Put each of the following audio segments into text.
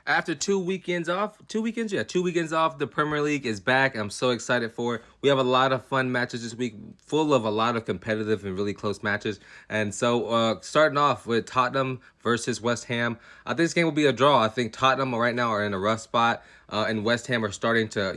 After 2 weekends off, 2 weekends, yeah, 2 weekends off, the Premier League is back. I'm so excited for it. We have a lot of fun matches this week, full of a lot of competitive and really close matches. And so, starting off with Tottenham versus West Ham, I think this game will be a draw. I think Tottenham right now are in a rough spot, and West Ham are starting to,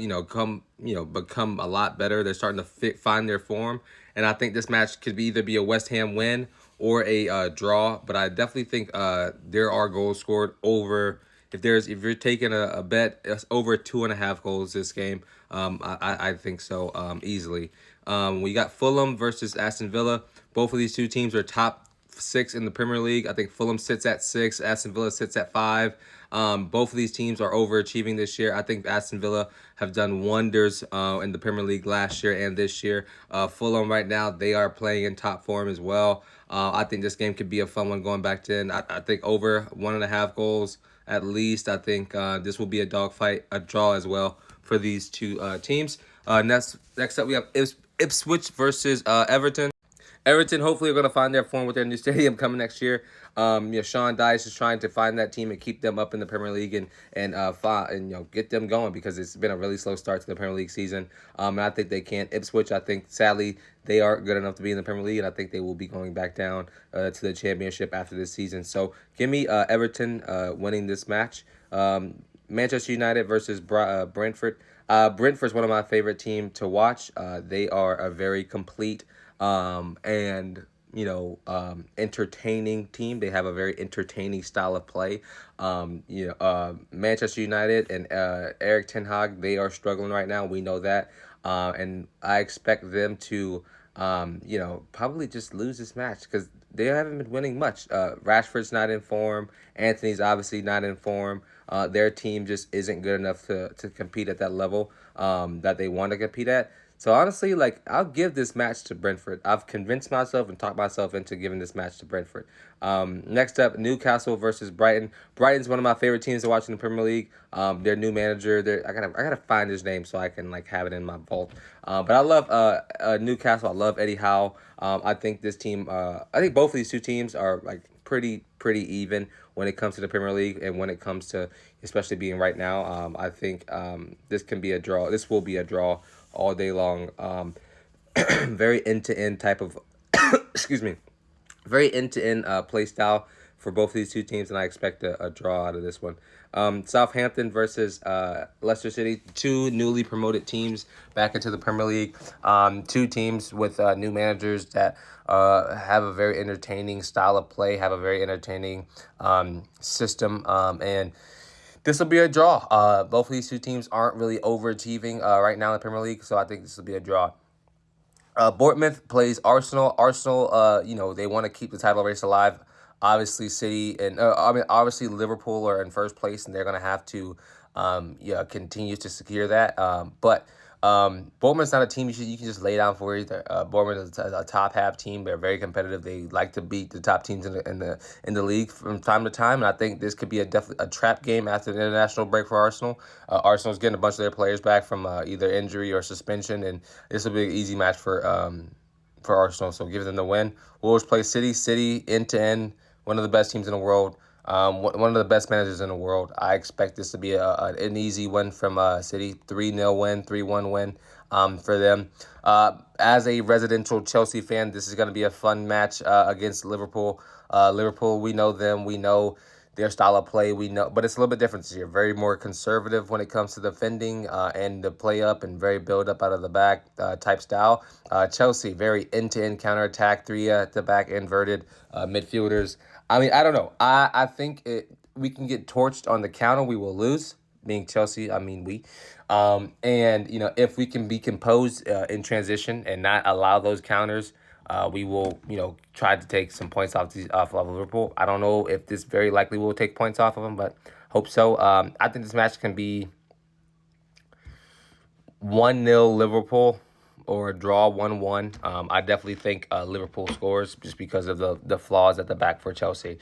become a lot better. They're starting to find their form, and I think this match could either be a West Ham win or a draw. But I definitely think there are goals scored over. If you're taking a bet it's over 2.5 goals this game, I think so easily. We got Fulham versus Aston Villa. Both of these two teams are top six in the Premier League. I think Fulham sits at six, Aston Villa sits at five. Both of these teams are overachieving this year. I think Aston Villa have done wonders in the Premier League last year and this year. Fulham right now, they are playing in top form as well. I think this game could be a fun one going back to in. I think over 1.5 goals at least. I think this will be a dogfight, a draw as well for these two teams. Next up, we have Ipswich versus Everton. Everton hopefully are going to find their form with their new stadium coming next year. Sean Dyche is trying to find that team and keep them up in the Premier League and get them going because it's been a really slow start to the Premier League season. And I think they can. Ipswich, I think sadly they aren't good enough to be in the Premier League, and I think they will be going back down to the Championship after this season. So give me Everton winning this match. Manchester United versus Brentford. Brentford's one of my favorite teams to watch. They are a very complete and entertaining team. They have a very entertaining style of play. Manchester United and Eric Ten Hag, they are struggling right now. We know that, and I expect them to, probably just lose this match because they haven't been winning much. Rashford's not in form. Anthony's obviously not in form. Their team just isn't good enough to compete at that level that they want to compete at. So honestly, I'll give this match to Brentford. I've convinced myself and talked myself into giving this match to Brentford. Next up, Newcastle versus Brighton. Brighton's one of my favorite teams to watch in the Premier League. Their new manager, I gotta find his name so I can have it in my vault. But I love Newcastle. I love Eddie Howe. I think this team. I think both of these two teams are pretty even when it comes to the Premier League and when it comes to especially being right now. I think this can be a draw. This will be a draw all day long. Very end to end type of excuse me, very end to end play style for both of these two teams, and I expect a draw out of this one. Southampton versus Leicester City, two newly promoted teams back into the Premier League. Two teams with new managers that have a very entertaining style of play, have a very entertaining system, and this will be a draw. Both of these two teams aren't really overachieving right now in the Premier League, so I think this will be a draw. Bournemouth plays Arsenal. Arsenal, they want to keep the title race alive. Obviously, City and obviously Liverpool are in first place, and they're going to have to, continue to secure that. But Bournemouth's not a team you can just lay down for either. Bournemouth is a top half team. They're very competitive. They like to beat the top teams in the league from time to time. And I think this could be definitely a trap game after the international break for Arsenal. Arsenal's getting a bunch of their players back from either injury or suspension, and this will be an easy match for Arsenal. So give them the win. Wolves play City. City end to end, one of the best teams in the world. One of the best managers in the world. I expect this to be an easy win from City. 3-0 win, 3-1 win for them. As a residential Chelsea fan, this is going to be a fun match against Liverpool. Liverpool, we know them. We know their style of play. We know, but it's a little bit different this year. Very more conservative when it comes to defending and the play up and very build up out of the back type style. Chelsea, very end-to-end counterattack, three at the back, inverted midfielders. I mean, I don't know. I think we can get torched on the counter. We will lose, being Chelsea. I mean, we. And, if we can be composed in transition and not allow those counters, we will, try to take some points off of Liverpool. I don't know if this very likely will take points off of them, but hope so. I think this match can be 1-0 Liverpool or a draw 1-1. I definitely think Liverpool scores just because of the flaws at the back for Chelsea.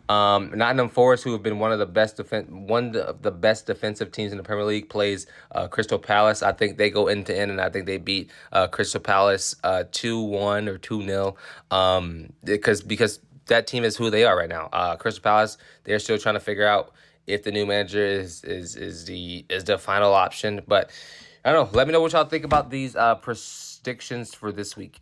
Nottingham Forest, who have been one of the best defensive teams in the Premier League, plays Crystal Palace. I think they go end to end, and I think they beat Crystal Palace 2-1 or 2-0 because that team is who they are right now. Crystal Palace, they're still trying to figure out if the new manager is the final option. But I don't know. Let me know what y'all think about these predictions for this week.